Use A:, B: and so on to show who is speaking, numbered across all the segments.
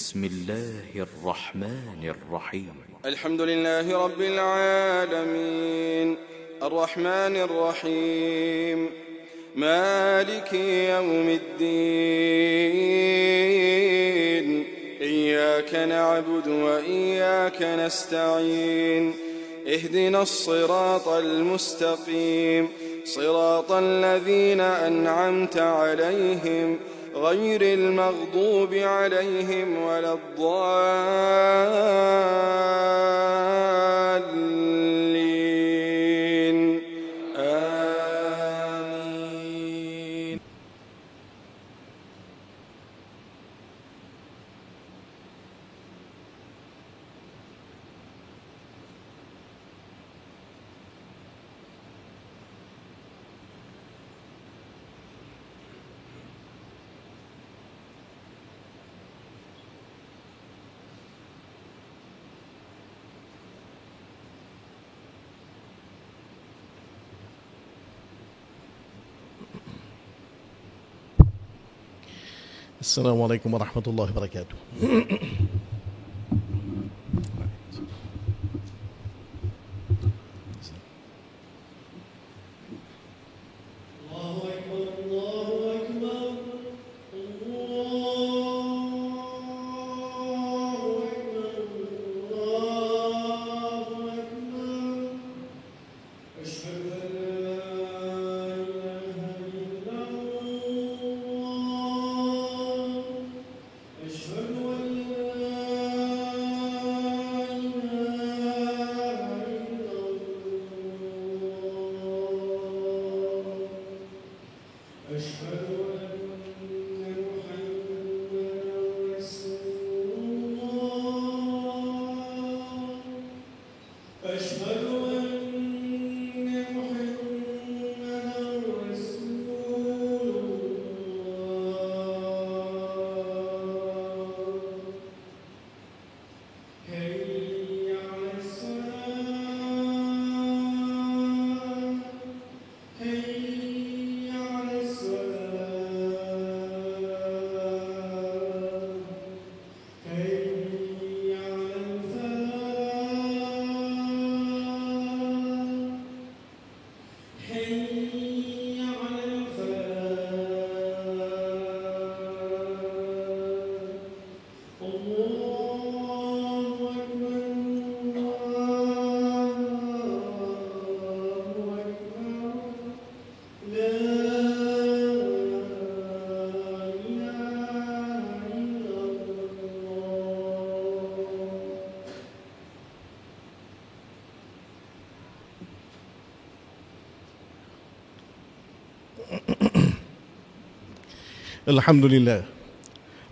A: بسم الله الرحمن الرحيم.
B: الحمد لله رب العالمين الرحمن الرحيم مالك يوم الدين إياك نعبد وإياك نستعين اهدنا الصراط المستقيم صراط الذين أنعمت عليهم غير المغضوب عليهم ولا الضالين آمين.
C: السلام عليكم ورحمة الله وبركاته.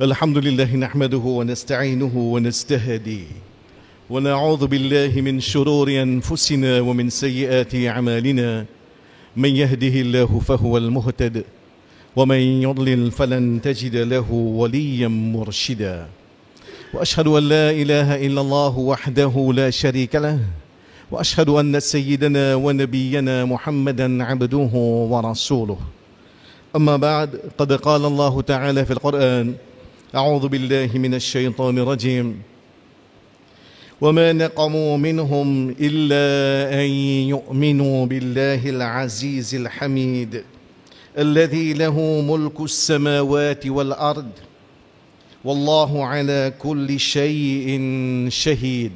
C: الحمد لله نحمده ونستعينه ونستهديه ونعوذ بالله من شرور أنفسنا ومن سيئات أعمالنا من يهده الله فهو المهتد ومن يضلل فلن تجد له وليا مرشدا وأشهد أن لا إله إلا الله وحده لا شريك له وأشهد أن سيدنا ونبينا محمدا عبده ورسوله. أما بعد قد قال الله تعالى في القرآن أعوذ بالله من الشيطان الرجيم وما نقموا منهم إلا أن يؤمنوا بالله العزيز الحميد الذي له ملك السماوات والأرض والله على كل شيء شهيد.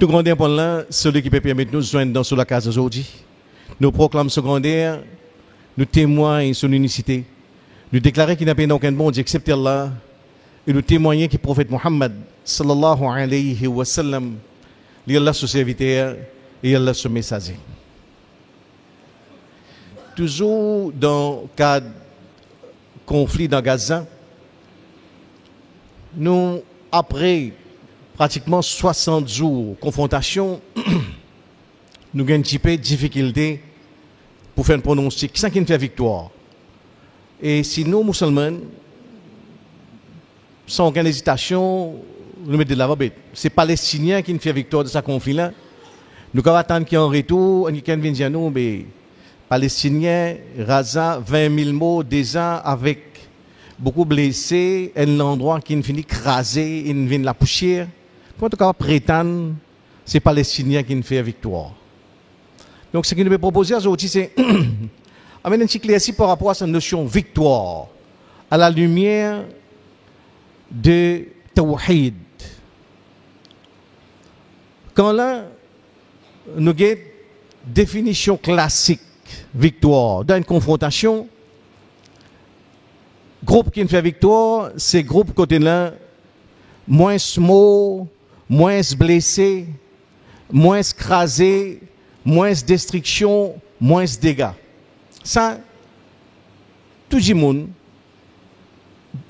C: Tout grand point là, celui qui peut permettre nous joindre dans la case aujourd'hui. Nous proclamons secondaire, nous témoignons son unicité, nous déclarons qu'il n'y a pas aucun bon Dieu excepté Allah, et nous témoignons que le prophète Muhammad sallallahu alayhi wa sallam, il est Allah son serviteur et Allah son messager. Toujours dans le cadre conflit dans Gaza, nous, après pratiquement 60 jours de confrontation, nous avons un petit peu de difficulté pour faire un pronostic. Qui c'est qui nous fait victoire? Et si nous, musulmans, sans aucune hésitation, nous mettons de la bête. C'est les Palestiniens qui nous fait victoire de ce conflit-là. Nous avons attendre qu'il y ait un retour, quelqu'un vient dire nous, mais Palestiniens, Raza, 20 000 mots déjà avec beaucoup blessé, un endroit qui finit crasé, il vient de la poussière. En tout cas, prétendre, c'est Palestinien qui fait victoire. Donc, ce que nous veut proposer aujourd'hui, c'est amener un petit clair par rapport à cette notion victoire, à la lumière de Tawhid. Quand là, nous avons une définition classique, victoire, dans une confrontation, groupe qui fait victoire, c'est groupe côté là, moins mort, moins blessé, moins crasé, moins destruction, moins dégâts. Ça, tout le monde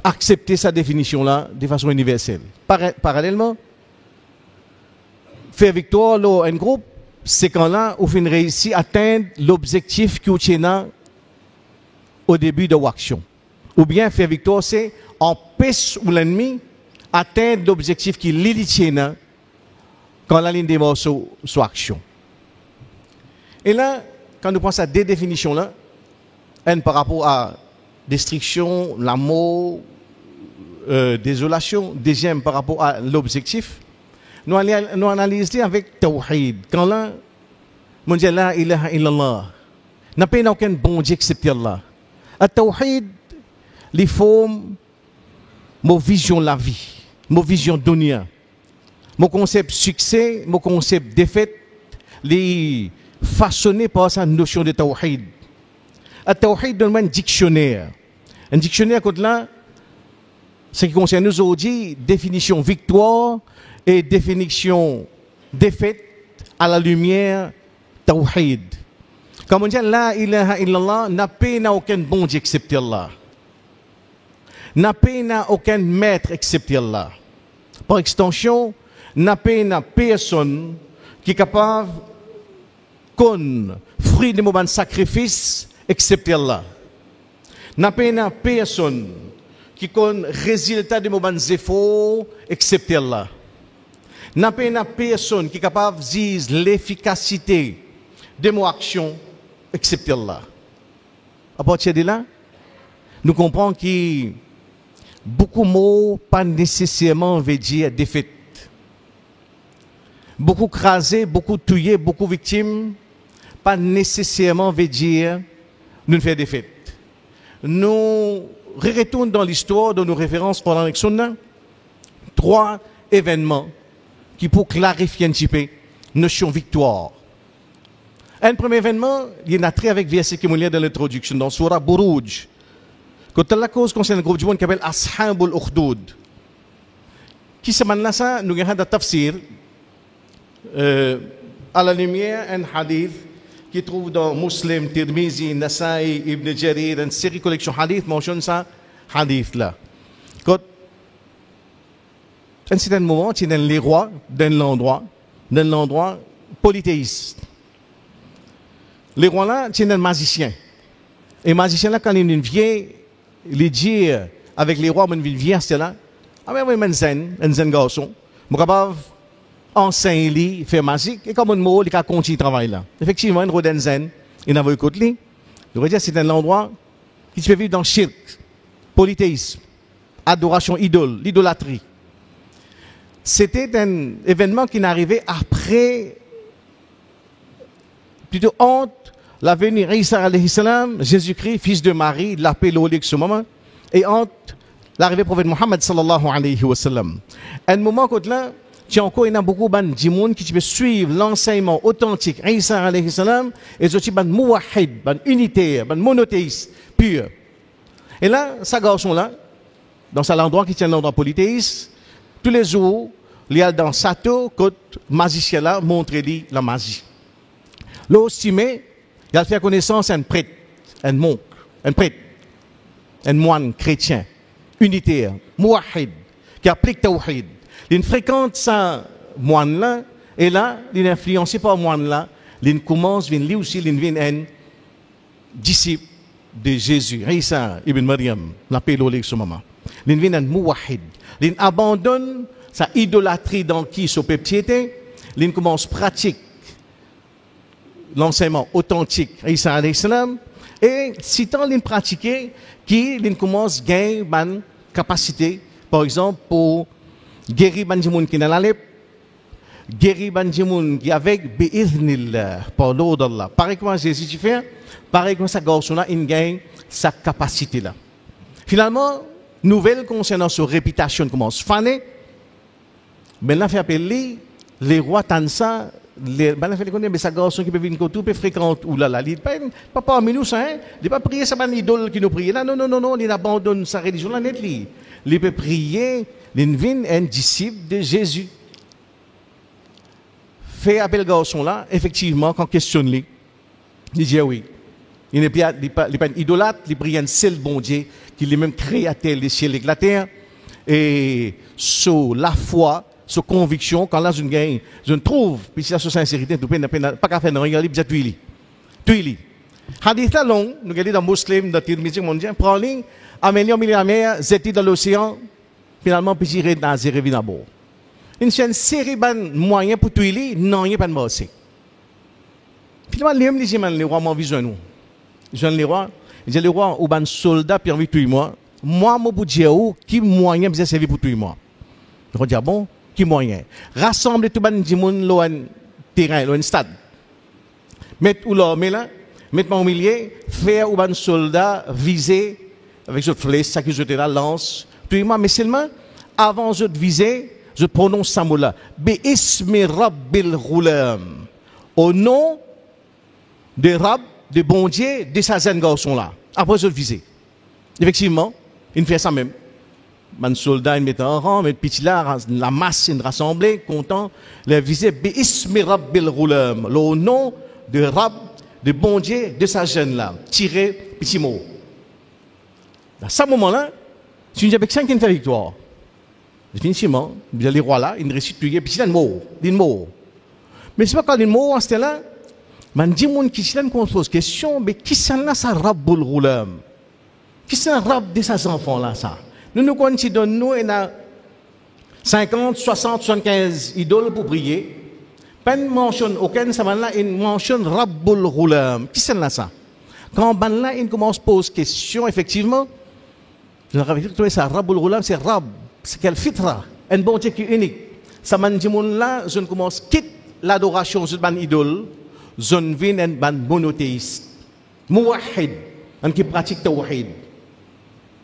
C: accepte cette définition-là de façon universelle. Parallèlement, faire victoire dans un groupe, c'est quand là, on finit réussi à atteindre l'objectif qui est au début de l'action. Ou bien faire victoire, c'est empêcher l'ennemi atteindre l'objectif qui est quand la ligne des morts sur action. Et là, quand nous pensons à des définitions-là, une par rapport à destruction, la mort, désolation, deuxième par rapport à l'objectif, nous analysons avec Tawhid. Quand là, on dit la ilaha illallah, n'a pas aucun bon Dieu excepté Allah. À Tawhid, les formes, mon vision de la vie, mon vision de dunya, mon concept succès, mon concept défaite, les façonnés par sa notion de Tawhid. À Tawhid, donne un dictionnaire. Un dictionnaire, comme là, ce qui concerne nous aujourd'hui, définition victoire et définition défaite à la lumière Tawhid. Comme on dit, la ilaha illallah, n'a pas aucun bon Dieu excepté Allah. N'a pas aucun maître excepté Allah. Par extension, n'a pas personne qui est capable qu'on fruit de mon sacrifice excepté Allah. N'a pas personne qui connaît résultat de mon efforts excepté Allah. N'a pas personne qui est capable de dire l'efficacité de mon action excepté Allah. À partir de là, nous comprenons que beaucoup de mots pas nécessairement veut dire défaite. Beaucoup crasé, beaucoup tué, beaucoup victimes, pas nécessairement veut dire nous faire défaite. Nous retournons dans l'histoire de nos références pendant la Sunna, 3 événements qui pour clarifier un petit peu notion victoire. Un premier événement, il y a trait avec verset qui est dans l'introduction, dans Surah Buruj. Quand la cause concerne le groupe du monde qui s'appelle Ashabul Ukhdud. Qui se manne là ça, nous avons un tafsir à la lumière, un hadith qui trouve dans Muslim, Tirmizi, Nasa'i, Ibn Jarir, une série de collections hadith, mentionne ça, hadith là. Quand un certain moment, il y a les rois d'un endroit polythéiste. Les rois là, il y a un magicien. Et le magicien là, quand il vient, il dit avec les rois, il vient, c'est là, ah ben oui, un zen garçon, je suis capable enseigner, faire magique, et comme un mot, il a continué le travail là. Effectivement, un rodin zen, il n'a pas eu de lui. Je veux dire, c'est un endroit qui se peut vivre dans le shirk, polythéisme, adoration idole, l'idolâtrie. C'était un événement qui n'arrivait après, plutôt entre la venue d'Isa alayhi salam, Jésus-Christ, fils de Marie, l'appel au ce moment, et entre l'arrivée du prophète Mohammed sallallahu alayhi wa sallam. À un moment comme là, il y a encore beaucoup de monde qui peuvent suivre l'enseignement authentique d'Isa alayhi salam, et aussi des mouahid, des unitaires, des monothéistes purs. Et là, ce garçon-là, dans cet endroit qui tient l'endroit polythéiste, tous les jours, il y a dans Sato, quand le magicien là montre la magie. Là aussi, il a fait connaissance d'un prêtre, un monk, un prêtre, un moine chrétien, unitaire, mouahid, qui applique Tawhid. Il fréquente ce moine-là, et là, il est influencé par ce moine-là, il commence, lui aussi, il devient un disciple de Jésus, Isa ibn Maryam, l'appel au ce moment. Il devient un mouahid. Il abandonne sa idolâtrie dans qui sa piété, il commence à pratiquer l'enseignement authentique Isa alayhi salam, Et si tant l'in pratiquer, qui l'in commence gagner une capacité, par exemple, pour guérir les gens qui sont dans la lèpre, guérir les gens qui avec bi'iznillah, par l'ordre d'Allah. Pareil comme Jésus tu fais, pareil comme ça, garçon-là, il gagne sa capacité-là. Finalement, nouvelle concernant sa réputation commence à faner. Mais là, fait appeler les rois Tansa, les mais ça garçon qui peut venir tout peut fréquenter ou là il pas parmi nous ça hein, il pas prier ça ban idole qui nous prie là non il abandonne sa religion là net li. Il peut prier, il vient un disciple de Jésus. Fait appel garçon là, effectivement quand questionne lui, il dit oui. Il n'est pas un idolâtre, il prie un seul bon Dieu qui est même créateur des cieux et de la terre et sur la foi sur conviction, quand là, je trouve, puis si la sincérité, pas qu'à faire rien, il y a tuili. Hadith là long, nous regardons dans Muslim, dans le musique mondial, prend ligne, amène au milieu de la mer, zéti dans l'océan, finalement, puis j'irai dans Zérevinabo. Une série de moyens pour tuili, non, il n'y a pas de mort. Finalement, les rois m'ont vu nous. Je les rois, j'ai les rois ou ban soldat, puis envie de tuer moi. Moi, mon bout de Dieu, qui moyen bien servi pour tuer moi? Je dis, bon, qui moyen? Rassembler tout le monde dans un terrain, dans un stade. Mettre où l'armée là, mettre au milieu, faire un soldat viser avec cette flèche, ça qui jetait la lance. Puis moi, mais seulement, avant de viser, je prononce ce mot-là. Bi-ismi rabbil ghulam. Au nom de Rab, de bon Dieu, de sa jeune garçon-là. Après, je viser. Effectivement, il fait ça même. Un soldat, il met en rang, mais petit là, la masse, il rassemblée, content, les visait, Bi-ismi rabbil ghulam. Au nom de Rab, de bon Dieu, de sa jeune là. Tiré, petit mot. À ce moment-là, si nous avons 5 qui fait victoire, définitivement, les rois là, ils restituent, puis c'est un mot. Mais c'est pas quand ils mot, en ce là, man dit mon qui s'en pose question, mais qui s'en là ça rabbul ghulam? Qui s'en rab de ces enfants là ça? Nous considérons nous il y a 50, 60, 75 idoles pour prier. Pas une mention aucun ça là une mention rabbul ghulam. Qui s'en là ça? Quand ban là il commence à poser question effectivement, je vais trouver ça rabbul ghulam c'est rab, c'est quel fitra, un bon Dieu qui est unique. Ça man dit mon là je commence quitte l'adoration de ban idole. Zone vin en ban monothéiste, mouahid, en qui pratique tawhid.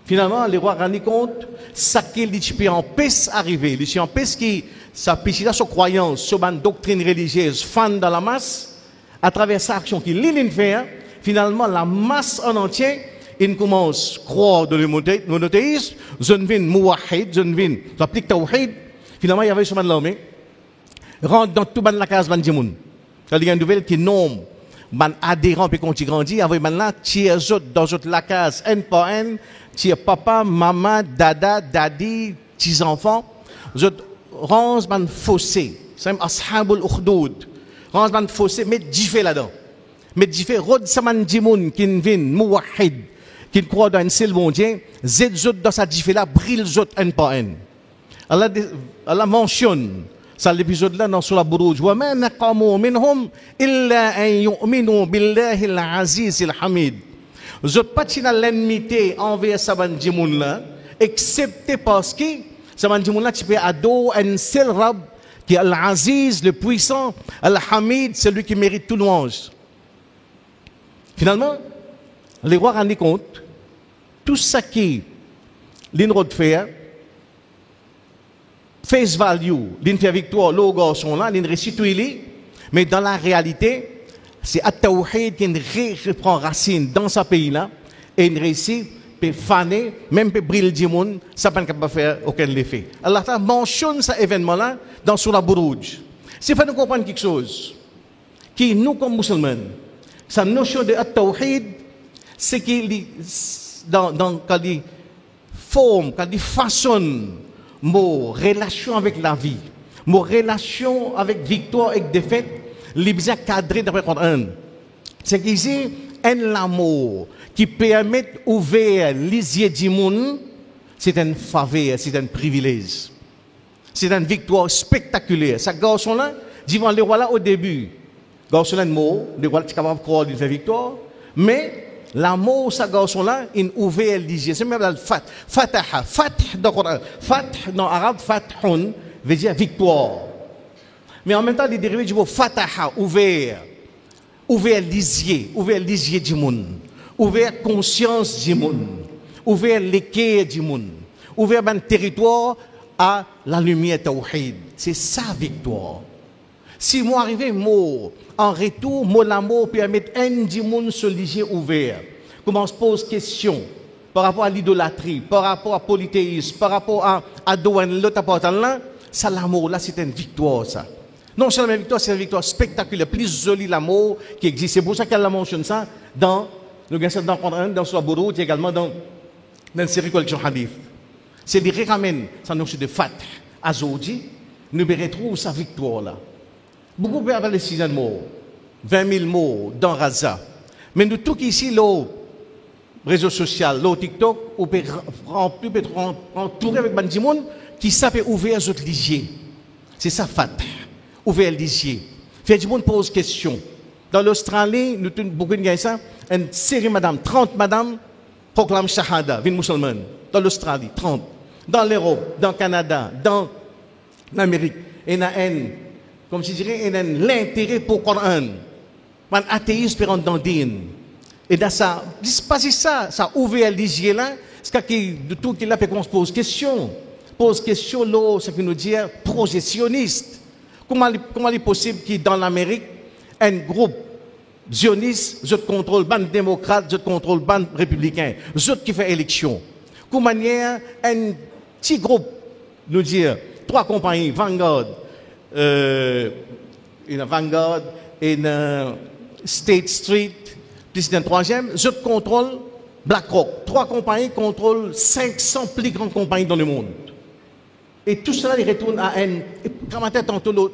C: Finalement, les rois rendent compte, ça qu'il dit en paix arrivé, les en paix qui s'appuie sur croyance, sur ban doctrine religieuse, fan dans la masse, à travers sa action qu'il l'île fait, finalement la masse en entier, il commence à croire dans le monothéisme, zone vin mouahid, zone vin, s'applique tawhid. Finalement, il y avait ce ban l'armée, rentre dans tout ban la case ban djimoun. Il y a une nouvelle qui nomme ban adhérent puis quand il grandit avec man là tiers autres dans autres la case un par un tiers papa maman dada daddy petits enfants autres range ban fossé c'est ashabul ukhdud range ban fossé met diffé là-dedans met diffé rod saman dimoun qui vient mouahid qui croit dans un seul bon Dieu zed autres dans sa diffé là brille autres un par un Allah mentionne ça l'épisode là dans sur la Buruj wa ma naqamu minhum illa an yu'minu billahi al-aziz al-hamid. Je pas tina l'enmité envers saban djimoun là excepté parce que saban djimoun là tu peux adorer un seul Rab qui est al-aziz le puissant, al-hamid celui qui mérite tout louange. Finalement les rois rendent compte tout ça qui l'inrod fait face value, l'in fait victoire, le garçon là, l'in restitue, mais dans la réalité, c'est at-tawhid qui reprend racine dans ce pays-là, et il réussit, peut faner, même peut briller du monde, ça ne peut pas faire aucun effet. Allah mentionne cet événement-là dans Surah Buruj. C'est pour nous comprendre quelque chose, qui nous comme musulmans, sa notion de at-tawhid, c'est qu'il dans la forme, quand il façonne, mon relation avec la vie, mon relation avec victoire et défaite, les bien cadré d'après le Coran. C'est qu'ici, un amour qui permet d'ouvrir les yeux du monde, c'est une faveur, c'est un privilège. C'est une victoire spectaculaire. Ce garçon-là, devant le roi là au début, garçon-là, le roi est capable de croire d'une victoire, mais l'amour, ça garçon-là, une ouvert lisier. C'est même le fataha. Fath dans le Coran. Fath dans l'arabe, fathun, veut dire victoire. Mais en même temps, il est dérivé du mot fataha, ouvert. Ouvert lisier du monde. Ouvert conscience du monde. Ouvert l'équerre du monde. Ouvert un territoire à la lumière tawhid. C'est ça victoire. Si moi arrive mot en retour, mot l'amour permet un du monde se liger ouvert. Comment on se pose question par rapport à l'idolâtrie, par rapport à polythéisme, par rapport à douane, l'autre apportant là, ça l'amour là c'est une victoire ça. Non seulement une victoire, c'est une victoire spectaculaire, plus jolie l'amour qui existe. C'est pour ça qu'elle la mentionne ça dans le dans Soabourou, également dans une série collection hadith. C'est lui qui ramène sa notion de fat à Zodi, nous retrouvons sa victoire là. Beaucoup de parler de 6 000 mots, 20 000 mots dans Raza. Mais nous tous ici, le réseau social, le TikTok, on peut entourer avec des gens qui savent ouvrir les autres lisiers. C'est ça, fat. Ouvrir les lisiers. Faire du monde pose question. Dans l'Australie, nous avons beaucoup de gens, une série madame, 30 madame proclament Shahada, ville musulmane. Dans l'Australie, 30. Dans l'Europe, dans le Canada, dans l'Amérique. Et comme je dirais, l'intérêt pour le Coran. Un athéiste peut rentrer dans le din. Et dans ça, pas si ça ouvert les yeux là, c'est que de tout qu'il a fait qu'on se pose question. Pose question, là, ce qui nous dit projectionniste. Comment il est possible que dans l'Amérique, un groupe zioniste, je contrôle ban démocrate, je contrôle ban républicain, je qui fait élection. Comment un petit groupe, nous dire, 3 compagnies, Vanguard, une Vanguard, une State Street, plus d'un troisième, je contrôle BlackRock. 3 compagnies contrôlent 500 plus grandes compagnies dans le monde. Et tout cela, il retourne à un... Comme tantôt,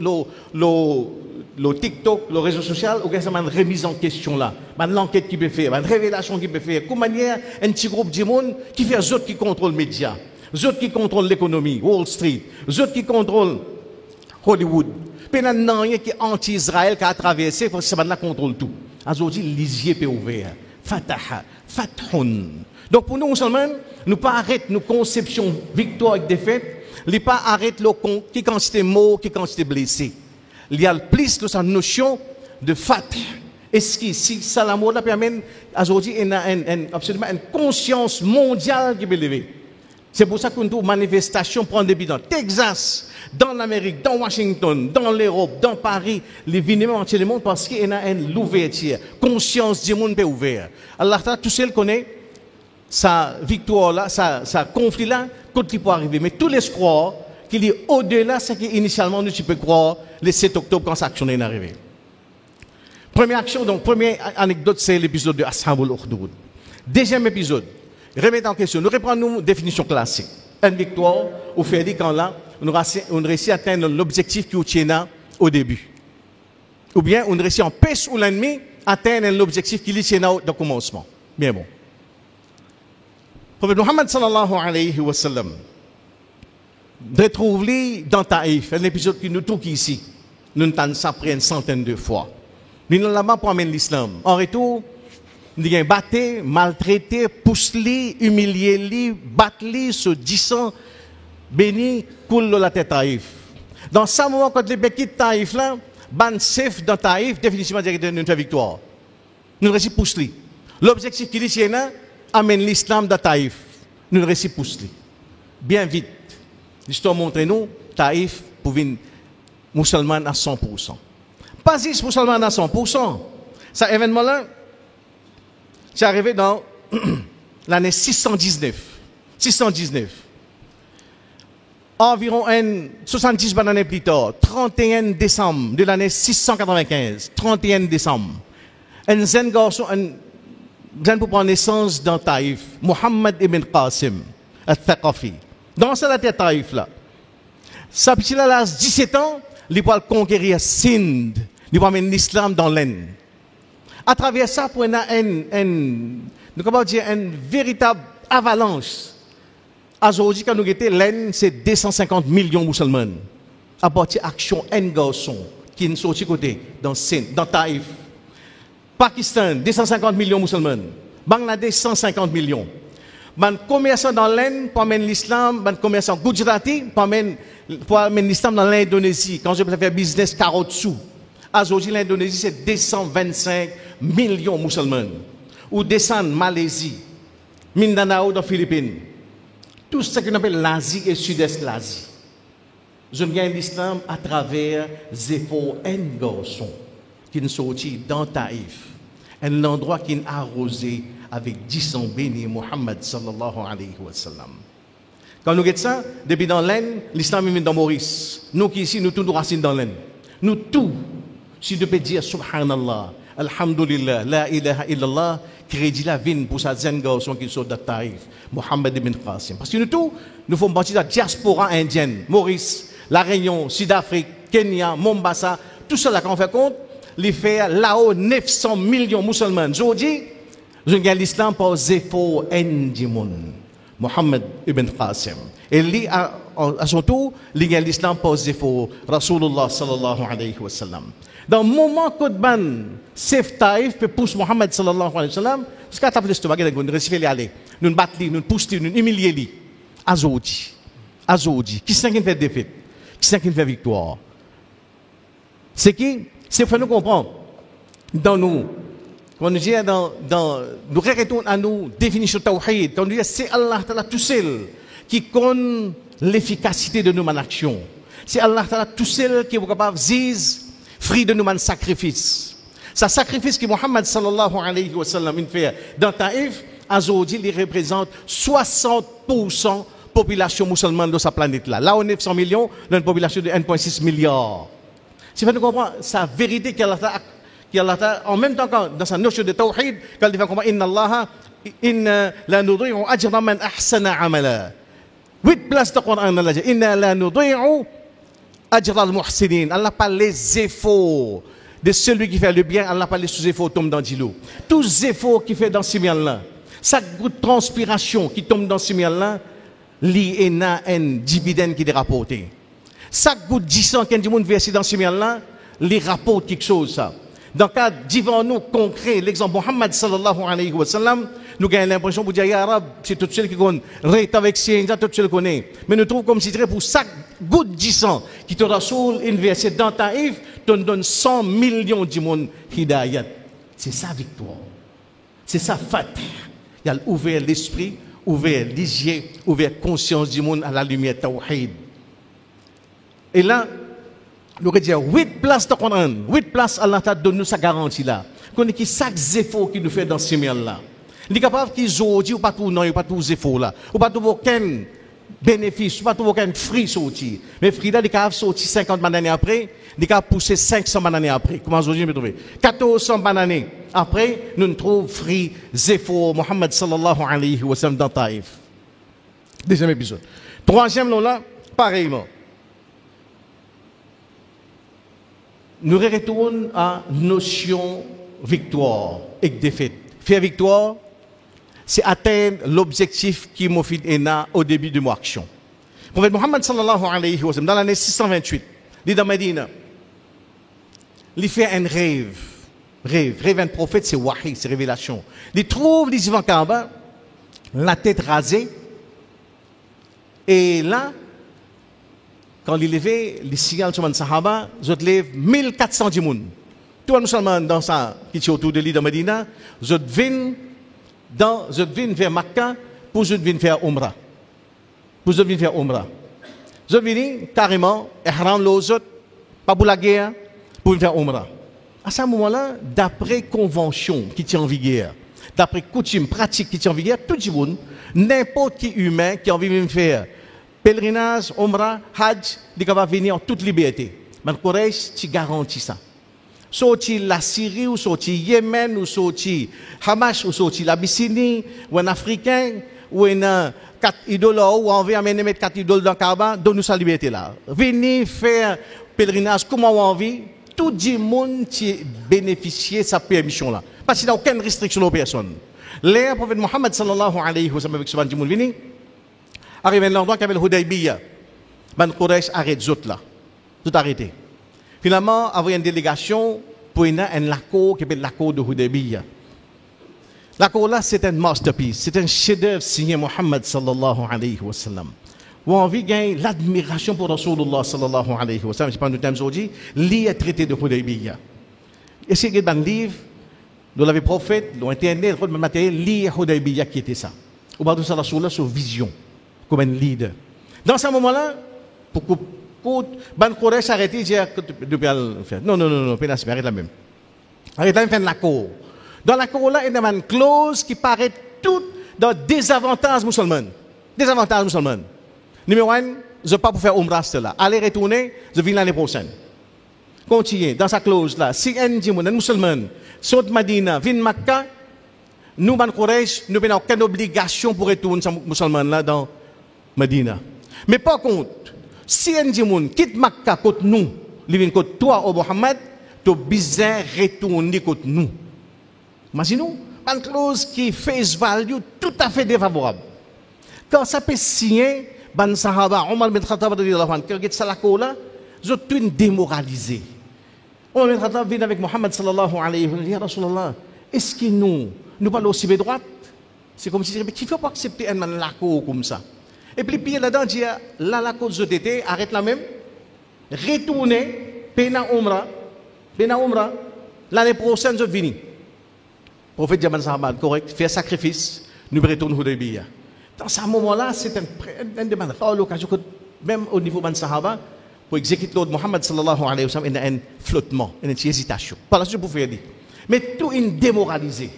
C: le TikTok, le réseau social, il y a une remise en question là. L'enquête qui peut faire, une révélation qui peut faire. Comment il y a un petit groupe du monde qui fait eux autres qui contrôlent les médias, eux autres qui contrôlent l'économie, Wall Street, eux autres qui contrôlent Hollywood. Puis il y a un qui est anti-Israël qui a traversé, parce que ça là contrôle tout. Aujourd'hui, l'isier peut ouvert. Fataha, fathun. Donc pour nous, musulmans, nous pas arrêter nos conceptions victoire et défaite. Il ne pas arrêter le qui quantité mort, qui quantité blessé. Il y a le plus de sa notion de fat. Est-ce que si ça la mort permet aujourd'hui absolument une conscience mondiale qui peut lever. C'est pour ça que nous manifestations prend début dans Texas, dans l'Amérique, dans Washington, dans l'Europe, dans Paris, les vignements entiers du monde parce qu'il y a une ouverture, conscience du monde peut ouvert. Allah tout seul connaît sa victoire là, sa conflit là, quand il peut arriver. Mais tous les croient qu'il est au-delà de ce qu'initialement nous tu peux croire le 7 octobre quand cette action est arrivée. Première action, donc première anecdote, c'est l'épisode de Ashabul Ukhdud. Deuxième épisode, remettre en question, nous reprenons une définition classique. Une victoire, au fait dit quand là, on réussit à atteindre l'objectif qui tient au début. Ou bien on réussit en paix ou l'ennemi à atteindre l'objectif qui tient au commencement. Bien bon. Prophète Muhammad sallallahu alayhi wa sallam retrouve-les dans Taïf, un épisode qui nous touche ici. Nous entendons ça après une centaine de fois. Nous sommes là-bas pour amener l'islam. En retour, nous avons battu, maltraité, poussé, humilié, battu, se disant, béni, coule la tête Taïf. Dans ce moment, quand les béquilles de Taïf là, ban chef dans Taïf, définitivement, c'est une victoire. Nous réussissons pousser. L'objectif qui est là, amène l'islam dans Taïf. Nous réussissons pousser. Bien vite. L'histoire montre nous, Taïf pour une musulmane à 100%. Pas juste musulmane à 100%. Cet événement-là, c'est arrivé dans l'année 619. 619. Environ 70 années plus tard, 31 décembre de l'année 695. 31 décembre. Un jeune garçon, jeune pour prendre naissance dans Taïf, Muhammad ibn Qasim, al-Thaqafi. Dans cette Taïf là, sa petite là, à 17 ans, il va conquérir Sindh, il va amener l'islam dans l'Inde. À travers ça, pour une véritable avalanche. Aujourd'hui, quand nous étions l'Inde, c'est 250 millions de musulmans. À partir d'action, un garçon qui est sorti côté dans Sindh, dans Taïf. Pakistan, 250 millions de musulmans. Bangladesh 150 millions. Les commerçants dans l'Inde pour amener l'islam, les commerçants Gujarati pour amener l'islam dans l'Indonésie. Quand je peux faire business carotte sous. Aujourd'hui, l'Indonésie, c'est 225 millions de musulmans. Ou descendent Malaisie, Mindanao dans les Philippines. Tout ce qu'on appelle l'Asie et Sud-Est l'Asie. Je gagne l'islam à travers Zépho and garçons qui nous sortit dans Taïf. Un endroit qui est arrosé avec 10 ans béni Muhammad sallallahu alayhi wa sallam. Quand nous regardons ça, depuis dans l'Inde, l'islam est dans Maurice. Nous qui ici, nous tous nous racines dans l'Inde. Nous tous, si nous pouvons dire subhanallah, alhamdulillah, la ilaha illallah, crédit la vie pour sa jeune garçon qui sort de Taïf, Mohammed ibn Qasim. Parce que nous tous, nous faisons partie de la diaspora indienne, Maurice, La Réunion, Sud-Afrique, Kenya, Mombasa, tout cela quand on fait compte, les fait là-haut 900 millions de musulmans. Aujourd'hui, je gagne l'islam par Zépho Ndimoun, Mohammed ibn Qasim. Et lui, à son tour, il gagne l'islam par Zépho, Rasulullah sallallahu alayhi wa sallam. Dans le moment que ban Sef Taïf peut pousser Mohammed sallallahu alayhi wa sallam, ce qu'on a fait l'estomac, nous récifons les aller, nous battons, nous poussons, nous humilions. Azodi, qui c'est qui fait défaite? Qui c'est qui fait victoire? C'est qui? C'est pour nous comprendre. Dans nous, quand nous disons nous regrettons à nous définition de tawhid, quand nous disons c'est Allah Ta'ala tout seul qui connaît l'efficacité de nos actions. C'est Allah Ta'ala tout seul qui est capable de dire fruit de nos sacrifices. Ce sacrifice que Muhammad sallallahu alayhi wa sallam fait dans Taïf, aujourd'hui, il représente 60% population musulmane de sa planète là. Là, on est 900 millions, dans une population de 1,6 milliard. Si vous comprenez, sa vérité qu'Allah en même temps dans sa notion de tawhid, quand il va comprendre inna Allah inna la nudhi'u ajra man ahsana amala. 8 places de Coran Allah dit inna la nudhi'u ajra al-muhsinin. Allah parle les efforts de celui qui fait le bien, Allah parle les efforts tombent dans l'eau. Tous les efforts qui fait dans ce miel là, chaque goutte de transpiration qui tombe dans ce miel là, li a un dividende qui est rapporté. Chaque goutte de sang qu'un monde verse dans ce miel-là, les rapporte quelque chose. Ça. Dans le cas devant nous concret, l'exemple Muhammad sallallahu alayhi wa sallam, nous avons l'impression de dire, ya Arab, c'est tout seul qui connaît, reste avec sien, tout seul connaît. Mais nous trouvons comme si pour chaque goutte de sang qui te rassoule, versé dans Taïf, te donne 100 millions de monde hidayat. C'est ça victoire. C'est ça fatih. Il a ouvert l'esprit, ouvert les yeux, ouvert conscience du monde à la lumière tawhid. Et là, nous allons dire 8 places de Coran, 8 places Allah t'a donné sa garantie là. Qu'on est qui chaque effort qui nous fait dans ce miel là. Il est capable qu'ils aujourd'hui ou pas tout non, pas tous efforts là. Ou pas tout aucun bénéfice, ou pas tout aucun fruit sorti. Mais fruit là, il est capable sortir 50 années après, il est capable pousser 500 années après. Comment aujourd'hui me trouver 1400 années après, nous trouvons fruit zéphor Muhammad sallallahu alayhi wa sallam dans Taïf. Deuxième épisode. Troisième nom là, pareillement. Nous retournons à notion victoire et défaite. Faire victoire, c'est atteindre l'objectif qui m'a fait au début de mon action. Le prophète Muhammad sallallahu alayhi wa sallam, dans l'année 628, il est dans Médine. Il fait un rêve. Rêve un prophète, c'est wahi, c'est révélation. Il trouve les Ivan Kaaba, la tête rasée, et là, quand il levait les signaux sur les Sahaba, je lève 1400 djimoun. Tout le musulman dans ça, qui est autour de lui dans Medina, je viens vers Makkah pour je viens faire Umrah. Je viens carrément, ihram l'autre, pas pour la guerre, pour faire Umrah. À ce moment-là, d'après convention qui tient en vigueur, d'après coutume, pratique qui tient en vigueur, tout le monde, n'importe qui humain qui a envie de faire pèlerinage, Umrah, Hajj, il va venir en toute liberté. Mais le Quraysh, tu garantis ça. Sorti la Syrie, ou sorti Yémen, ou sorti Hamas, ou sorti l'Abyssinie, ou un Africain, ou un 4 idoles, ou on veut amener mettre 4 idoles dans le Kaaba, donne-nous sa liberté là. Venez faire pèlerinage, comment on vit, tout le monde qui bénéficier de sa permission là. Parce qu'il n'y a aucune restriction aux personnes. Le prophète Muhammad sallallahu alayhi wa sallam avec ce monde venu, arrive à un endroit qui s'appelle Hudaybiyah. Ben Quraysh arrête les autres là. Tout arrêté. Finalement, il y a une délégation pour un accord qui s'appelle l'accord de Hudaybiyah. L'accord là, c'est un masterpiece, c'est un chef-d'œuvre signé Muhammad sallallahu alayhi wa sallam. Où on vit gagner l'admiration pour Rasulullah sallallahu alayhi wa sallam. Je pense que nous aujourd'hui, lire le traité de Hudaybiyah. Essayez de livre, de la prophète, de l'internet, de matériel, lire Hudaybiyah qui était ça. Ou bien de ça, Rasulullah sur vision, comme un leader. Dans ce moment-là, pour que Ban Quraysh arrête, il dit depuis faire. Non, arrête la même. Arrête la même, faire l'accord. Dans l'accord là, il y a une clause qui paraît tout dans désavantage musulman. Désavantage musulman. Numéro 1, je ne pas pour faire Umrah là. Allez retourner, je viens l'année prochaine. Continuez dans sa clause là. Si un musulman saute Madina, vient Makkah, nous, Ban Quraysh, nous n'avons aucune obligation pour retourner ces musulmans là dans Madina. Mais par contre, si un monde quitte Makkah contre nous, il vient contre toi, au Muhammad, tu as besoin de retourner contre nous. Imaginez-nous, une clause qui face value tout à fait défavorable. Quand ça peut signer, ban sahaba, Omar bin Khattab, quand il y a la cola, ils ont tout démoralisé. Omar bin Khattab vient avec Muhammad sallallahu alayhi wa sallam, il dit, Rasulallah, est-ce que nous parlons aussi de droite? C'est comme si il ne faut pas accepter un lacot comme ça. Et puis là-dedans, il dit, là, la cause de TT, arrête la même, retournez, pena umrah, l'année prochaine, je viens. Le prophète Jaman Sahaba, correct, fait sacrifice, nous retournons au Hudaybiyah. Dans ce moment-là, c'est un demande. L'occasion que même au niveau de Sahaba, pour exécuter l'ordre Muhammad sallallahu alayhi wa sallam, il y a un flottement, une hésitation. Par la suite, je pouvais dire. Mais tout est démoralisé.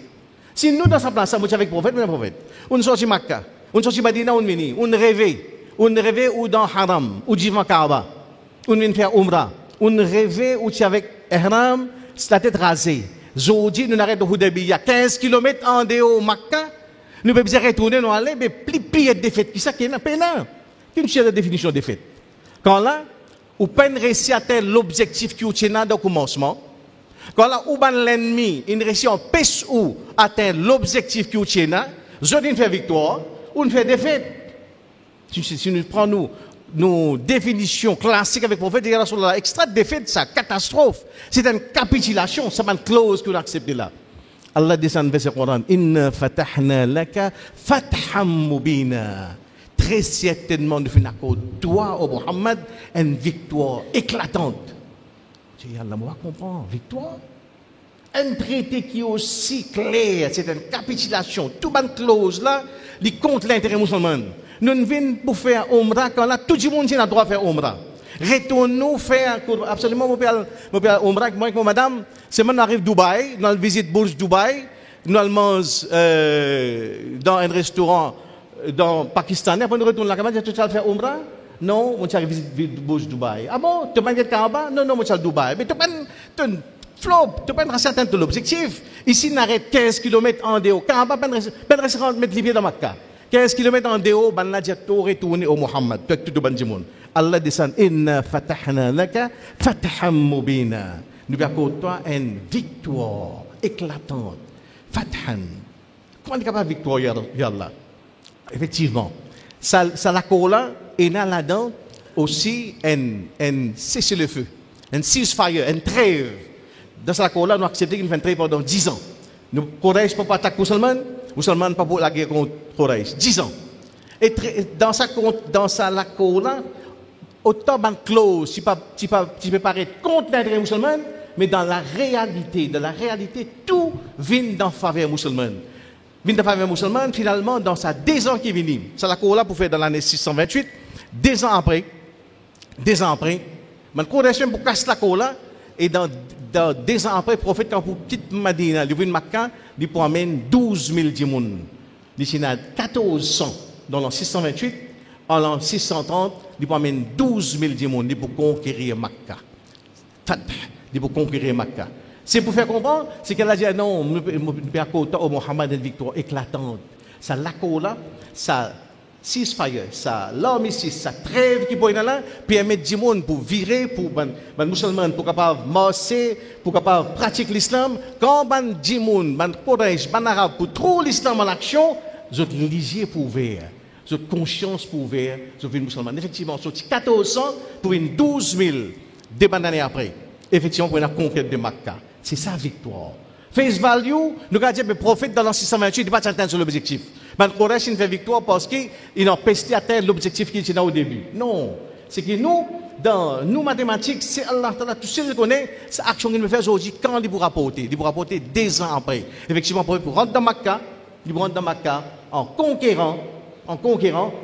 C: Si nous, dans sa place, nous sommes avec le prophète, on sort de Makkah, on sort de Madina, on vient, on rêve ou dans Haram, ou devant Kaaba, on vient faire Umrah, on rêve ou avec Ihram, la tête rasée. Aujourd'hui, nous arrêtons au Hudaybiyah, 15 km en dehors de Makkah, nous pouvons retourner, nous aller, mais plus de défaite. Qui ça qui est là? Qu'une seule définition de défaite. Quand là, ou peine réussi à atteindre l'objectif qui est dans le commencement, quand là, ou l'ennemi, il réussit en pêche ou atteindre l'objectif qui est là, je dis faire victoire, ou une fait défaite. Si nous prenons nos définitions classiques avec le prophète, il y a extra de défaite, c'est une catastrophe. C'est une capitulation, c'est une clause qu'on a acceptée là. Allah descend vers le Coran. Inna fatahna laka fatham mubina. Très certainement, nous faisons accord, toi, au Muhammad, une victoire éclatante. Tu dis, Allah, moi, comprends, victoire. Un traité qui est aussi clair, c'est une capitulation. Toute une clause là, il compte l'intérêt musulman. Nous ne venons pour faire Umrah quand là, tout le monde a le droit de faire Umrah. Retournons faire absolument mon père Umrah moi avec mon madame, c'est maintenant arrive à Dubaï, nous allons visiter Burj Dubaï, nous allons manger dans un restaurant dans Pakistan, après nous retournons là, tu vas faire Umrah? Non, on va visiter Burj Dubaï. Ah bon, tu vas aller Kaaba? Non, on va Dubaï. Mais tu vas flop, tu vas pas atteindre l'objectif. Ici, on arrête 15 km en dehors. Kaaba, ben restaurant mettre les pieds dans Makkah. 15 km en dehors, ben là, tu vas retourner au Muhammad, tu vas tout le monde. Allah descend, inna fatahna laka fatham mubina. Nous avons toi une victoire éclatante. Fathan. Comment est capable de victoire, ya Allah? Effectivement. Ça l'accord là, et là-dedans aussi un cessez-le-feu, un ceasefire, un trêve. Dans ce accord là, nous acceptons qu'il fait un trêve pendant 10 ans. Nous, Quraysh ne peut pas attaquer musulman ne peut pas la guerre contre Quraysh. 10 ans. Et dans ce accord là, autant de clauses, tu peux paraître contre l'intérêt musulman, mais dans la réalité, tout vient dans faveur musulmane. Vient dans faveur musulmane, finalement, dans sa 10 ans qui est venu. C'est l'accord là pour faire dans l'année 628, 10 ans après, man Quraysh pour casser l'accord là, et dans 10 ans après, le prophète, quand pour petite Madina, il vient de Makkah, il peut amener 12 000 djimoun. Il y a 1400 dans l'an 628. En l'an 630, il peut amener 12 000 djimoun pour conquérir Makkah. Il peut conquérir Makkah. C'est pour faire comprendre, c'est qu'elle a dit non, nous avons Muhammad une victoire éclatante. Ça l'accord là, ça ceasefire, ça l'armistice, ça trêve qui peut être là, puis mettre du monde pour virer, pour les musulmans, pour capable marcher, pour capable pratiquer l'islam. Quand les monde, les Quraysh, les Arabes, pour trouver l'islam en action, ils ont lisier pour ouvrir, ils ont conscience pour ouvrir, ils ont vu les musulmans. Effectivement, ils ont 1400 pour une 12 000 des années après. Effectivement, pour une conquête de Makkah. C'est sa victoire. Face value, nous avons dit que le prophète dans l'an 628, il n'est pas atteint sur l'objectif. Mais le Quraysh, il fait victoire parce qu'il a pesté à terre l'objectif qu'il était au début. Non. C'est que nous, dans nos mathématiques, c'est Allah, tout ce qu'on connaît, c'est l'action qu'il me fait aujourd'hui, quand il vous rapporter? Il vous rapporter 2 ans après. Effectivement, pour rentrer dans Makkah, il rentre dans Makkah en conquérant,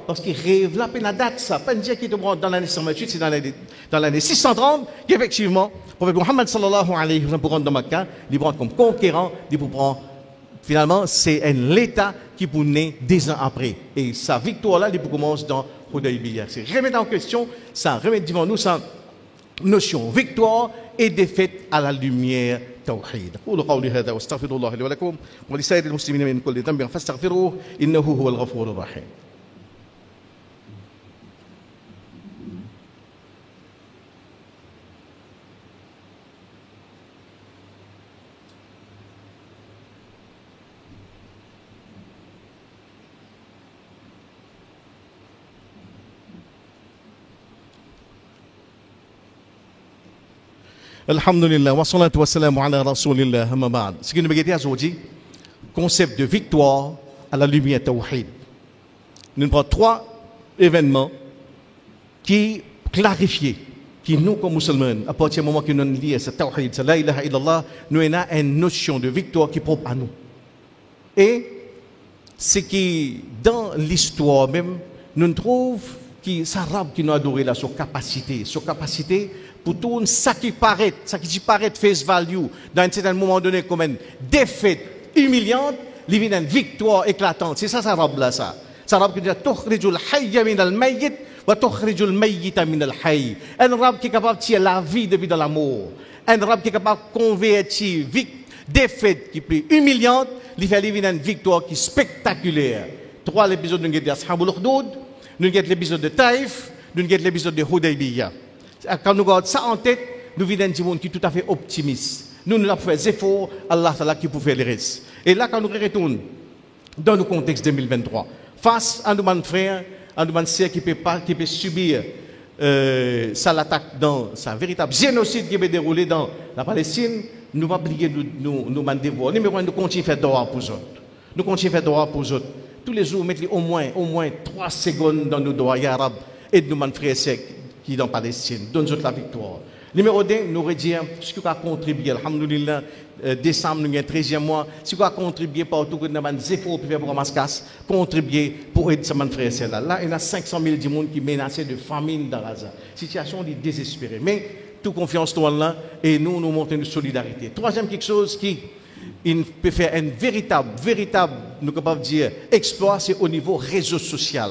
C: parce qu'il rêve la peine à date, ça. Pas dire qu'il rentre dans l'année 628, c'est dans l'année 630, qu'effectivement, le prophète Muhammad sallallahu alayhi wa sallam, pour rentrer dans Makkah, il rentre comme conquérant, il pour prendre. Finalement, c'est l'État qui pour naître 2 ans après. Et sa victoire-là, il commence dans Hudaybiyah. C'est remettre en question, ça remet devant nous sa notion victoire et défaite à la lumière توحيد قولوا قولي هذا واستغفر الله لي ولكم ولسائر المسلمين من كل ذنب فاستغفروه إنه هو الغفور الرحيم. Alhamdulillah, wa salatu wa salam ala rasulillah, amma ba'd. Ce qui nous regarde aujourd'hui, concept de victoire à la lumière tawhid. Nous prenons 3 événements qui clarifient, qui nous, comme musulmans, à partir du moment que nous lisons ce tawhid, ce la ilaha illallah, nous avons une notion de victoire qui est propre à nous. Et ce qui, dans l'histoire même, nous trouvons que c'est l'arabe qui nous a adoré là, sur capacité pour tout ça qui paraît face value, dans un certain moment donné, comme une défaite humiliante, il vient une victoire éclatante. C'est ça, l'arabe là, ça. C'est l'arabe qui dit Tukhrijul hayya min al-mayyit wa tukhrijul mayyita min al-hayy. Un arabe qui est capable de tirer la vie depuis dans la mort. Un arabe qui est capable de convertir défaite qui est humiliante, il fait une victoire qui est spectaculaire. 3 épisodes, nous avons Ashabul Ukhdud, nous avons l'épisode de Taïf, nous avons l'épisode de Hudaybiyah. Quand nous regardons ça en tête, nous vivons un monde qui est tout à fait optimiste. Nous avons fait des efforts, Allah qui peut faire le reste. Et là, quand nous retournons dans le contexte 2023, face à nos frères, à nos sœurs qui peuvent subir l'attaque dans sa véritable génocide qui peut dérouler dans la Palestine, nous ne pouvons pas oublier nos devoirs. Numéro 1, nous continuons à faire droit pour eux. Nous continuons à faire droit pour eux. Tous les jours, mettez au moins 3 secondes dans nos doigts arabes et de nos frères secs qui sont dans la Palestine. Donne-nous la victoire. Numéro 2, nous redire ce qui a contribué. Alhamdulillah, décembre, nous avons 13e mois. Ce qui a contribué partout que nous avons des efforts pour faire pour Damascus, contribuer pour aider nos frères et sœurs. Là, il y a 500 000 personnes qui menacent de famine dans Gaza. Situation est désespérée. Mais toute confiance dans Allah et nous montrons une solidarité. Troisième, quelque chose qui peut faire un véritable, nous pouvons dire, exploit, c'est au niveau réseau social.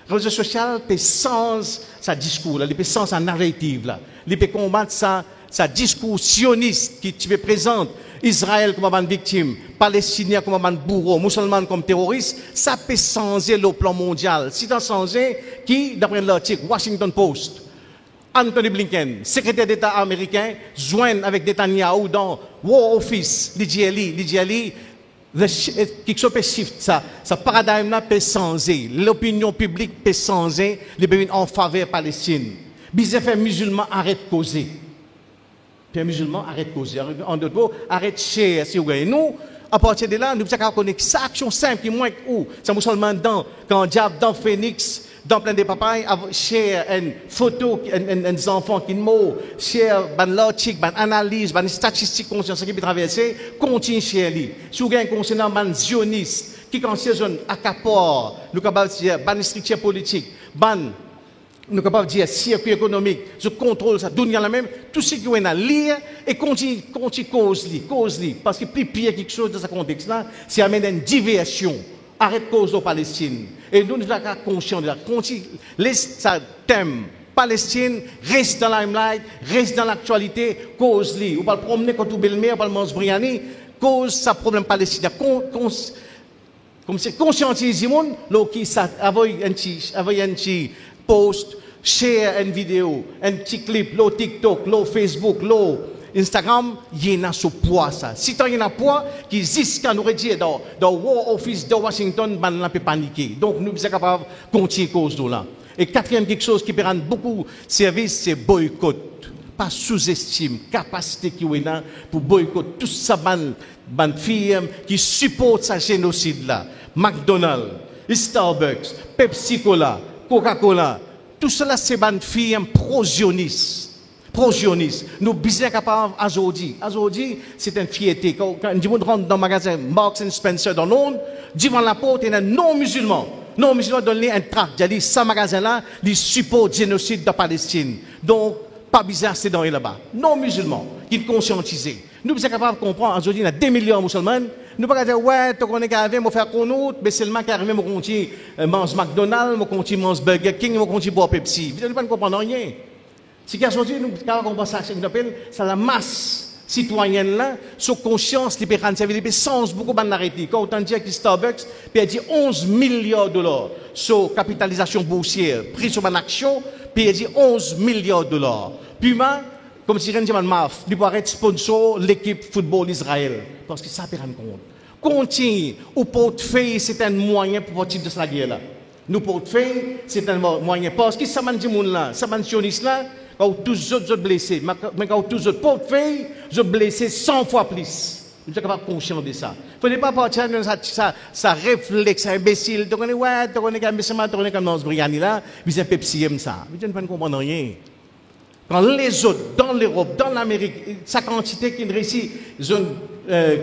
C: Le réseau social peut sans sa discours, il peut sans sa narrative, il peut combattre sa discours sioniste qui te présente Israël comme une victime, Palestiniens comme un bourreau, musulmans comme terroristes, ça peut changer le plan mondial. Si tu as changé, qui, d'après l'article Washington Post, Anthony Blinken, secrétaire d'État américain, joint avec Netanyahu dans War Office, l'IGLI, quelque chose peut shift, ça paradigme peut changer, l'opinion publique peut changer, les pays en faveur de Palestine. Bizarre fait musulmans arrêtent de causer. Puis musulmans arrêtent de causer. En d'autres mots, arrêtent de cher. Si vous voyez, nous, à partir de là, nous devons connaître cette action simple qui est moins que où. C'est musulman quand diable dans Phoenix, dans plein de papayes, share une photo, des enfants qui meurent, share une logique, une analyse, une statistique conscience qui peut traverser, continue share lui. Si vous avez un concernant un zioniste, qui considère un accapare, nous sommes capables de dire, une structure politique, nous sommes capables de dire circuit économique, je contrôle ça, dunya la même, tout ce qui est à lire et continue cause li, parce que plus pire quelque chose dans ce contexte-là, c'est amener une diversion. Arrête cause de Palestine. Et nous sommes conscients de la laisse ça thème. Palestine reste dans la limelight, reste dans l'actualité, cause li. On va le promener quand on belle-mère, on va le manger briani, cause ça problème palestinien. Comme c'est conscientiser le monde, qui ça avec un petit post, share une vidéo, un petit clip, le TikTok, le Facebook, le Instagram, il y a ce poids ça. Si tu as un poids qui existe quand nous dit dans War Office de Washington, on ne peut paniquer. Donc nous sommes capables de continuer cause de là. Et quatrième quelque chose qui prend beaucoup de services, c'est boycott. pas sous-estime la capacité qui est là pour boycotter tout ça, ban filles qui supportent ce génocide-là. McDonald's, Starbucks, Pepsi Cola, Coca-Cola, tout cela c'est ban filles pro-sionistes. Pro-sionistes. Nous sommes capables aujourd'hui. Aujourd'hui, c'est une fierté. Quand on rentre dans le magasin Marks & Spencer dans Londres, devant la porte, il y a un non-musulman. Non-musulman donne un tract. Il dit, ce magasin-là, il supporte le génocide de Palestine. Donc, pas bizarre, c'est dans là-bas. Non-musulman, qui est conscientisé. Nous sommes capables de comprendre, aujourd'hui, il y a 2 millions de musulmans. Nous ne pouvons pas dire, ouais, tu connais qu'à arriver, faire qu'on autre, mais seulement qu'à arriver, on continue manger McDonald's, on continue manger Burger King, on continue boire Pepsi. Vous ne pouvez pas comprendre rien. Si aujourd'hui, nous avons ça, c'est la masse citoyenne là, sur conscience, les péranes, ça veut dire sens beaucoup de l'arrêter. Quand on dit que Starbucks, puis il dit 11 milliards de dollars sur capitalisation boursière, prix sur une action, puis il dit 11 milliards de dollars. Puma, comme si Renzi Maf, il pourrait être sponsor l'équipe football d'Israël. Parce que ça peut rendre compte. Continue, au portefeuille, c'est un moyen pour partir de cette guerre-là. Nous portefeuille, c'est un moyen. Parce que ça m'a dit là, ça m'a sioniste là, quand tous les autres blessés, mais quand tous les autres portefeuilles, je blessé 100 fois plus. Nous sommes capables de conscient de ça. Il ne faut pas partir de ça réflexe imbécile. Tu connais, ouais, tu connais un imbécile, tu connais comme dans ce Briani là, vous êtes Pepsi, ça. Vous ne comprenez rien. Quand les autres, dans l'Europe, dans l'Amérique, sa quantité qui réussit, ils ont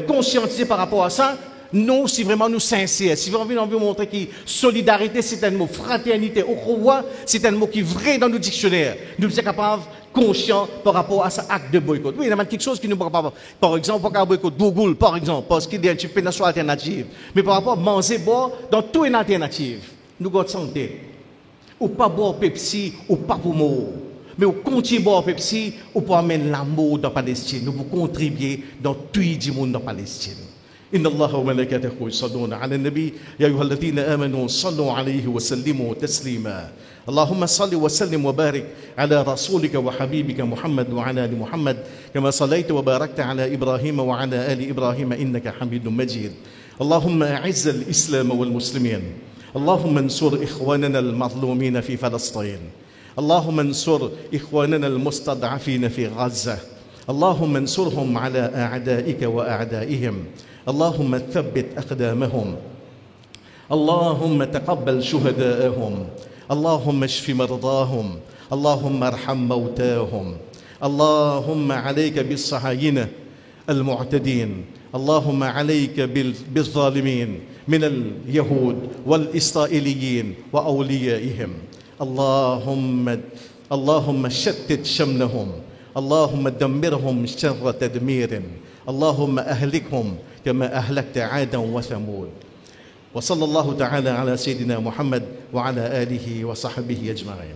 C: conscientisé par rapport à ça. Nous, si vraiment nous sincères, si vraiment nous montrer que solidarité, c'est un mot, fraternité, au revoir, c'est un mot qui est vrai dans nos dictionnaires. Nous sommes capables, conscients par rapport à cet acte de boycott. Oui, il y a quelque chose qui nous ne peut pas. Par exemple, on peut boycott Google, par exemple, parce qu'il y a une péninsule alternative. Mais par rapport à manger, boire, dans tout une alternative, nous avons santé. Ou pas boire Pepsi, ou pas pour mort. Mais au continuer boire Pepsi, ou pour amener l'amour dans la Palestine. Nous pouvons contribuer dans tout le monde dans la Palestine. إن الله وملائكته يصلون على النبي يا أيها الذين آمنوا صلوا عليه وسلموا تسليما اللهم صل وسلم وبارك على رسولك وحبيبك محمد وعلى آل محمد كما صليت وباركت على إبراهيم وعلى آل إبراهيم إنك حميد مجيد اللهم أعز الإسلام والمسلمين اللهم انصر إخواننا المظلومين في فلسطين اللهم انصر إخواننا المستضعفين في غزة اللهم انصرهم على أعدائك وأعدائهم اللهم ثبت أقدامهم اللهم تقبل شهداءهم اللهم اشف مرضاهم اللهم ارحم موتاهم اللهم عليك بالصهاينة المعتدين اللهم عليك بالظالمين من اليهود والإسرائيليين وأوليائهم اللهم شتت شملهم اللهم دمرهم شر تدمير اللهم أهلكهم كما أهلكت عادا وثمود وصلى الله تعالى على سيدنا محمد وعلى آله وصحبه أجمعين